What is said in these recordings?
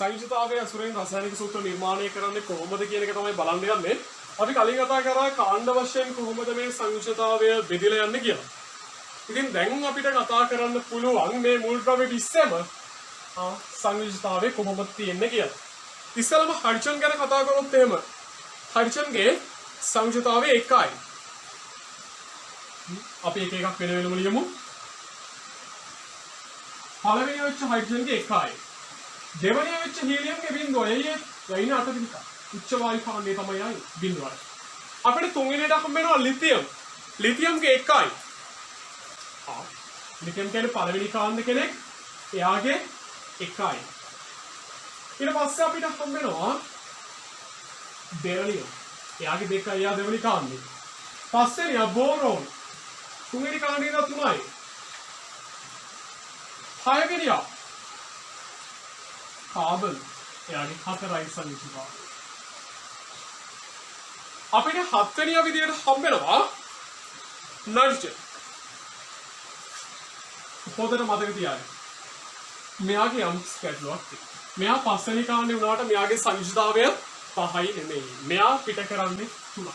සංයුජතාවය අසුරෙන් රසායනික සූත්‍ර නිර්මාණය කරන්නේ කොහොමද කියන එක තමයි බලන්න යන්නේ. අපි කලින් කතා කරා කාණ්ඩ වශයෙන් කොහොමද මේ සංයුජතාවය බෙදලා යන්නේ කියලා. ඉතින් දැන් අපිට කතා කරන්න පුළුවන් මේ මුල් ද්‍රව්‍ය 20ම සංයුජතාවය කොහොමද තියෙන්නේ කියලා. ඉස්සෙල්ලාම හයිඩ්‍රජන් ගැන කතා කරොත් එහෙම හයිඩ්‍රජන්ගේ සංයුජතාවය 1යි. අපි එක එකක් වෙන වෙනම ලියමු. පළවෙනි වෙච්ච හයිඩ්‍රජන්ගේ 1යි. දෙවෙනි වෙච්ච හීලියම්ගේ 0.1යි. යයින අතදික. උච්ච වායු කාණ්ඩය තමයි යන්නේ 0.1. අපිට තුන්වෙනියට හම්බ වෙනවා ලිතියම්. ලිතියම්ගේ 1යි. ලිතියම් කියන්නේ පළවෙනි කාණ්ඩ කෙනෙක්. එයාගේ 1යි. ඊට පස්සේ අපිට හම්බ වෙනවා බෙරිලියම්. එයාගේ 2යි. එයා දෙවෙනි කාණ්ඩේ. පස්වෙනියා බෝරෝන්. තුන්වෙනි කාණ්ඩේ ඉඳලා 3යි. හයවෙනියා කාබන්. එයාගේ 4යි සංයුතිකාව. අපිට හත්වෙනියා විදියට හම්බ වෙනවා නයිට්‍රජන්. පොතට මතක තියාගන්න. මෙයාගේ යම් ස්කැඩ්ලුවක් තියෙනවා. මෙයා පස්වෙනි කාණ්ඩේ වුණාට මෙයාගේ සංයුතිතාවය 5යි නෙමෙයි. මෙයා පිට කරන්නේ 3යි.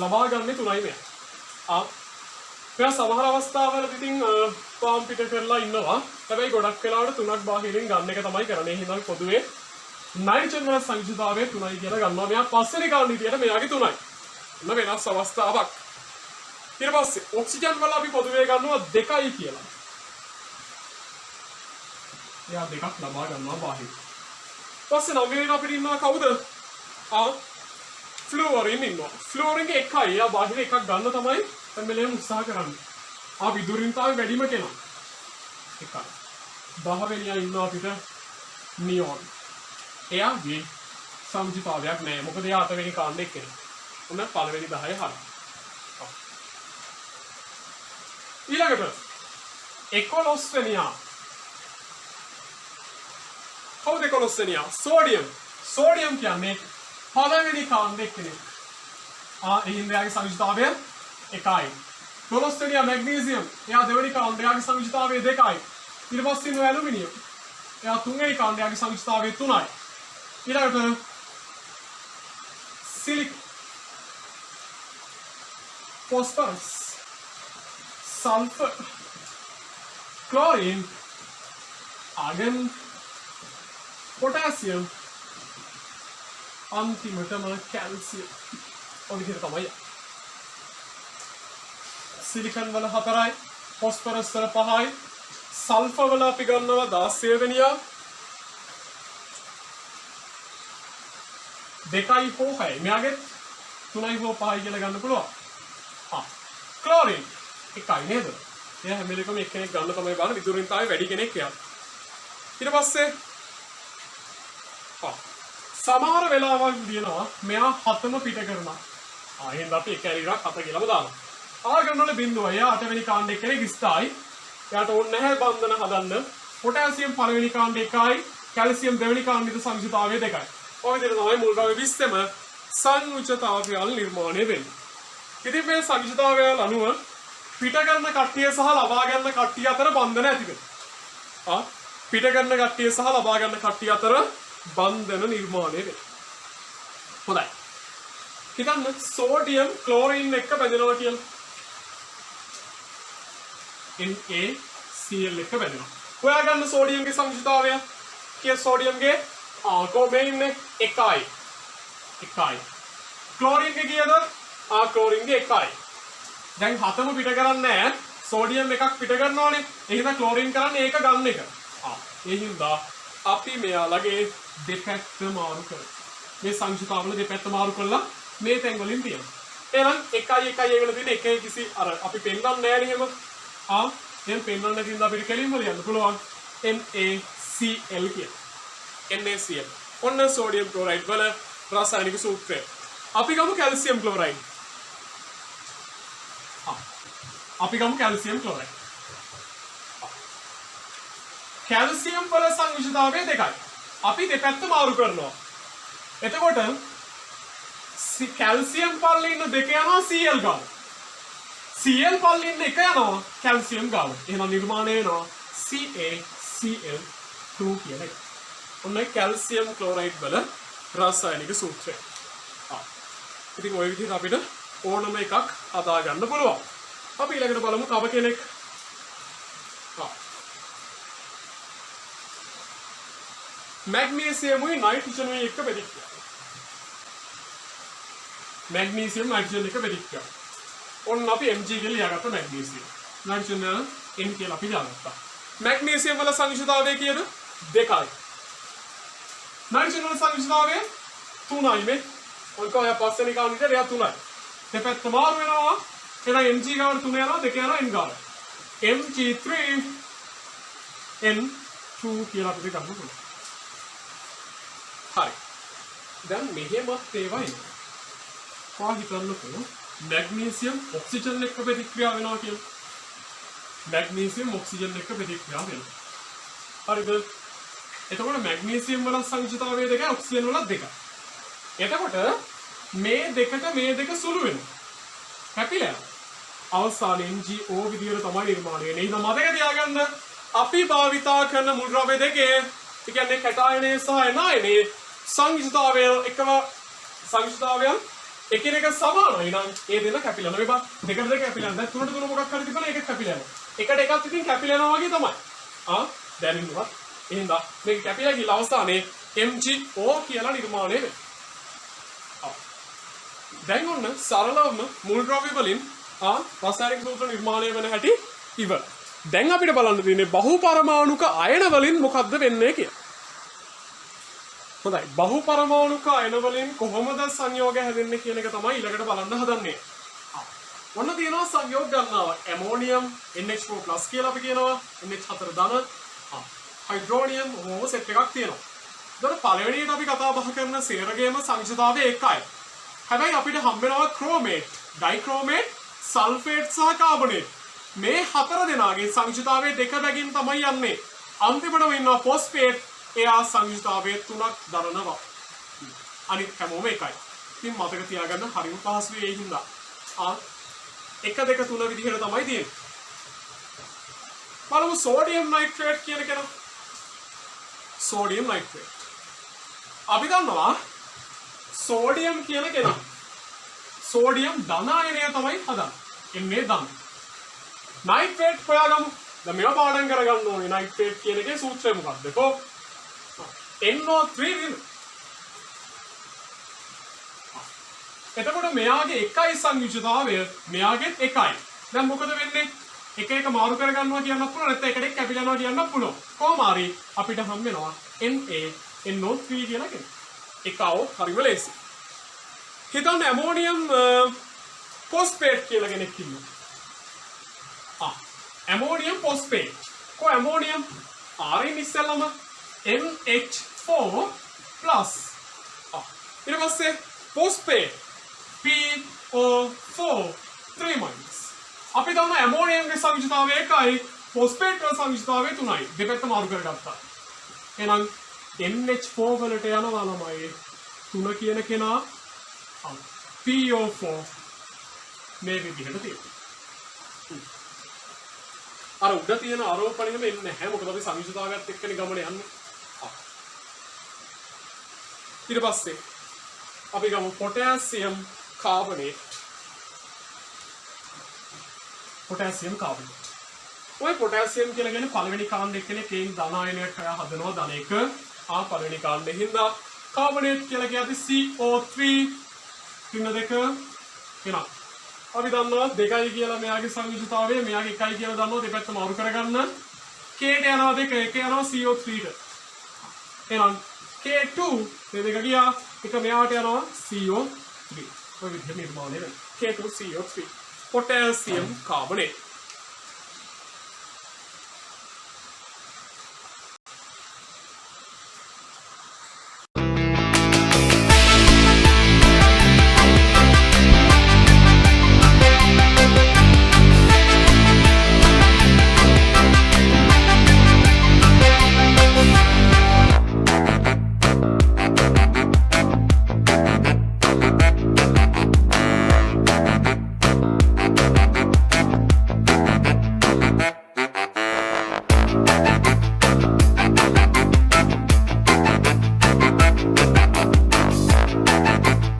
ලබා ගන්නේ 3යි මෙයා. මෙයා සමහර අවස්ථාවල ඉතින් පාම් පිට කරලා ඉන්නවා. හැබැයි ගොඩක් වෙලාවට 3ක් බාහිරින් ගන්න එක තමයි කරන්නේ. එහෙනම් පොදුවේ නයිට්‍රජන් වල සංයුතිතාවය 3යි කියලා ගන්නවා. මෙයා පස්වෙනි කාණ්ඩේ විදියට මෙයාගේ 3යි. එන්න වෙනස් අවස්ථාවක්. ඊට පස්සේ ඔක්සිජන් වල අපි පොදුවේ ගන්නවා 2යි කියලා. එයා 2ක් ලබා ගන්නවා බාහිර. පස්සේ නවවෙනි අපිට ඉන්නවා කවුද? ෆ්ලෝරින් ඉන්නවා. ෆ්ලෝරින්ගේ 1යි. එයා බාහිර එකක් ගන්න තමයි හැමලේම උත්සාහ කරන්නේ. විදුරින්තාවේ වැඩිම කෙනා. 1යි. 10 වෙනියා ඉන්නවා අපිට නියෝන්. එයාගේ සංයුතිතාවයක් නැහැ. මොකද එයා 8 වෙනි කාණ්ඩේ කෙනෙක්. උන පළවෙනි 10 හරියි. ඊළඟට 11 වෙනියා. කවුද 11 වෙනියා? සෝඩියම්. සෝඩියම් කියන්නේ පළවෙනි කාණ්ඩේ කෙනෙක්. එහෙනම් එයාගේ සංයුතිතාවය 1යි. 12 වෙනියා මැග්නීසියම්. එයා දෙවෙනි කාණ්ඩේ. එයාගේ සංයුතිතාවය 2යි. ඊට පස්සේ ඉන්නවා ඇලුමිනියම්. එයා තුන්වෙනි කාණ්ඩේ. එයාගේ සංයුතිතාවය 3යි. ඊළඟට silicon, phosphorus, sulfur, chlorine, argon, potassium, අන්තිමටම calcium. ඔය විදිහට තමයි. සිලිකන් වල 4යි, phosphorus වල 5යි, sulfur වල අපි ගන්නවා 16 වෙනියා. 2යි හෝ 6යි. මෙයාගේ 3යි හෝ 5යි කියලා ගන්න පුළුවන්. ක්ලෝරින් 1යි නේද? එයා හැම වෙලේකම එක්කෙනෙක් ගන්න තමයි බලන්නේ. විදුරින්තාවේ වැඩි කෙනෙක් එයා. ඊට පස්සේ සමහර වෙලාවල් දිනනවා මෙයා 7ම පිට කරනවා. එහෙනම් අපි එක ඇරිරක් 7 කියලාම දානවා. ආගන් වල බිඳුව. එයා 8 වෙනි කාණ්ඩේ කෙනෙක් ස්ථායි. එයාට ඕනේ නැහැ බන්ධන හදන්න. පොටෑසියම් පළවෙනි කාණ්ඩේ 1යි, කැල්සියම් දෙවෙනි කාණ්ඩේ සංයුතිතාවය 2යි. ඔය විදිහට තමයි මුල් ද්‍රව්‍ය 20ම සංයුතිතාවයල් නිර්මාණය වෙන්නේ. ඉතින් මේ සංයුතිතාවයල් අනුව පිට කරන කට්ටිය සහ ලබා ගන්න කට්ටිය අතර බන්ධන ඇති වෙනවා. පිට කරන කට්ටිය සහ ලබා ගන්න කට්ටිය අතර බන්ධන නිර්මාණය වෙනවා. හොඳයි. හිතන්න සෝඩියම් ක්ලෝරින් එක්ක බැඳෙනවා කියලා. NaCl එක බැඳෙනවා. හොයා ගන්න සෝඩියම්ගේ සංයුතිතාවය. කිය සෝඩියම්ගේ කොහේ ඉන්නේ 1යි. 1යි. ක්ලෝරින්ගේ කීයද? ක්ලෝරින්ගේ 1යි. දැන් 7ම පිට කරන්නේ නැහැ. සෝඩියම් එකක් පිට කරනවානේ. එහෙනම් ක්ලෝරින් කරන්නේ ඒක ගන්න එක. ඒ හින්දා අපි මෙයාලගේ දෙපැත්ත මාරු කරමු. මේ සංයුතිතාවල දෙපැත්ත මාරු කළා මේ තැන් වලින් තියෙනවා. එහෙනම් 1යි 1යි වල තියෙන එකේ කිසි අර අපි පෙන්නන්නේ නැහැ නේ එහෙම. එහෙනම් පෙන්නන්න නැතිනම් අපිට කෙලින්ම ලියන්න පුළුවන් NaCl කියලා. NaCl. ඔන්න සෝඩියම් ක්ලෝරයිඩ් වල රසායනික සූත්‍රය. අපි ගමු කැල්සියම් ක්ලෝරයිඩ්. අපි ගමු කැල්සියම් ක්ලෝරයිඩ්. කැල්සියම් වල සංයුතිතාවය 2යි. අපි දෙපැත්ත මාරු කරනවා. එතකොට කැල්සියම් පල්ලේ ඉන්න 2 යනවා Cl ගාව. Cl පල්ලේ ඉන්න 1 යනවා කැල්සියම් ගාව. එහෙනම් නිර්මාණය වෙනවා CaCl 2 කියන එක. ඔන්න කැල්සියම් ක්ලෝරයිඩ් වල රසායනික සූත්‍රය. ඉතින් ওই විදිහට අපිට ඕනම එකක් හදා ගන්න පුළුවන්. අපි ඊළඟට බලමු තව කෙනෙක්. මැග්නීසියමුයි නයිට්‍රජනුයි එක්ක බෙදික්කියා. මැග්නීසියම් නයිට්‍රජන් එක බෙදික්කියා. ඔන්න අපි Mg කියලා ලියාගත්ත මැග්නීසියම්. නයිට්‍රජන් N කියලා අපි දාගත්තා. මැග්නීසියම් වල සංයුෂ්ඨතාවය කීයද? 2යි. නයිට්‍රජන් වල සංයුෂ්ඨතාවය 3යි මේ. ඔයක ඔය පස්වෙනි කාණ්ඩෙට එයා 3යි. දෙපැත්ත මාරු වෙනවා. එහෙනම් Mg ගාවට 3 යනවා 2 යනවා N ගාවට. Mg3 N2 කියලා අපිට ගන්න පුළුවන්. හරි. දැන් මෙහෙමත් ඒවා එනවා. කොහොම හිතන්නකෝ මැග්නීසියම් ඔක්සිජන් එක්ක ප්‍රතික්‍රියා වෙනවා කියලා. මැග්නීසියම් ඔක්සිජන් එක්ක ප්‍රතික්‍රියා වෙනවා. හරිද? එතකොට මැග්නීසියම් වල සංයුෂ්ඨතාවය 2යි ඔක්සිජන් වල 2යි. එතකොට මේ දෙක සුළු වෙනවා. කැපිලා අවසානයේ MgO විදියට තමයි නිර්මාණය වෙන්නේ. එහෙනම් මතක තියාගන්න අපි භාවිතා කරන මුල් ද්‍රව්‍ය දෙකේ ඒ කියන්නේ කැටායනයේ සහ එනායනයේ සංයුෂ්ඨතාවය සංයුෂ්ඨතාවයන් එකිනෙක සමානයි නම් ඒ දෙන්න කැපිලා යනවා. මේක දෙකට කැපිලා යනවා. දැන් තුනට තුන මොකක් හරි තිබුණා ඒක කැපිලා යනවා. එකට එකක් ඉතින් කැපිලා යනවා වගේ තමයි. දැනෙන්නවා. එහෙනම් මේක කැපිලා ගිහලා අවසානයේ MgO කියලා නිර්මාණය වෙනවා. දැන් ඔන්න සරලවම මුල් ද්‍රව්‍ය වලින් රසායනික සූත්‍ර නිර්මාණය වෙන හැටි ඉවර. දැන් අපිට බලන්න තියෙන්නේ බහුපරමාණුක අයන වලින් මොකද්ද වෙන්නේ කියලා. හොඳයි. බහුපරමාණුක අයන වලින් කොහොමද සංයෝග හැදෙන්නේ කියන එක තමයි ඊළඟට බලන්න හදන්නේ. ඔන්න තියෙනවා සංයෝග ගන්නවා. ඇමෝනියම් NH4+ කියලා අපි කියනවා. NH4 ධන. හයිඩ්‍රෝනියම් ඕ සෙට් එකක් තියෙනවා. ඒතර පළවෙනියට අපි කතා බහ කරන සේරගේම සංයුෂ්ඨතාවය එකයි. හැබැයි අපිට හම්බ වෙනවා ක්‍රෝමේට්, ඩයික්‍රෝමේට්, සල්ෆේට් සහ කාබනේට්. මේ හතර දෙනාගේ සංයුෂ්ඨතාවය 2 බැගින් තමයි යන්නේ. අන්තිමටම ඉන්නවා ෆොස්ෆේට්. එයා සංයුෂ්ඨතාවය 3ක් දරනවා. අනිත් හැමෝම එකයි. ඉතින් මතක තියාගන්න හරිම පහසුයි ඒ හින්දා. 1 2 3 විදිහට තමයි තියෙන්නේ. බලමු සෝඩියම් නයිට්‍රේට් කියන කෙනා. Sodium nitrate. අපි දන්නවා සෝඩියම් කියන කෙනා. සෝඩියම් ධන අයනය තමයි හදන්නේ. එන්නේ ධන. නයිට්‍රේට් හොයාගමු. දැන් මේවා පාඩම් කරගන්න ඕනේ. නයිට්‍රේට් කියන එකේ සූත්‍රය මොකක්ද? NO3 නේද? එතකොට මෙයාගේ එකයි සංයුෂ්ඨතාවය මෙයාගෙත් එකයි. දැන් මොකද වෙන්නේ? එක එක මාරු කරගන්නවා කියන්නත් පුළුවන් නැත්නම් එකට එක කැපිලා යනවා කියන්නත් පුළුවන්. කොහොම හරි අපිට හම් වෙනවා NO3 කියලා කෙනෙක්. එකව හරිම ලේසි. හිතන්න ඇමෝනියම් ෆොස්ෆේට් කියලා කෙනෙක් ඉන්නවා. Ammonium phosphate. කො ඇමෝනියම් ආරින් ඉස්සෙල්ලම NH4+. ඊට පස්සේ ෆොස්ෆේට් PO4 3-. අපි දන්නවා ඇමෝනියම්ගේ සංයුෂ්ඨතාවය 1යි, ෆොස්ෆේට් වල සංයුෂ්ඨතාවය 3යි. දෙපැත්ත මාරු කරගත්තා. එහෙනම් NH4 වලට යනවා ළමයි 3 කියන කෙනා PO4 මේ විදිහට තියෙනවා. අර උඩ තියෙන ආරෝපණයෙම එන්නේ නැහැ. මොකද අපි සංයුෂ්ඨතාවයත් එක්කනේ ගමන යන්නේ. ඊට පස්සේ අපි ගමු පොටෑසියම් කාබනේට්. Potassium carbonate. ඔය පොටෑසියම් කියලා කියන්නේ පළවෙනි කාණ්ඩ එක්කනේ කේන් ධන අයනයක් හදනවා ධන එක. පළවෙනි කාණ්ඩේ හින්දා කාබනේට් කියලා කියන්නේ CO3 3 2 එනවා. අපි දන්නවා 2යි කියලා මෙයාගේ සංයුෂ්ඨතාවය, මෙයාගේ 1යි කියලා දන්නවා. දෙපැත්ත මාරු කරගන්න. Kට යනවා 2, 1 යනවා CO3ට. එහෙනම් K2 මේ දෙක ගියා. එක මෙයාට යනවා CO3. ඔය විදිහට නිර්මාණය වෙනවා. K2CO3 potassium carbonate.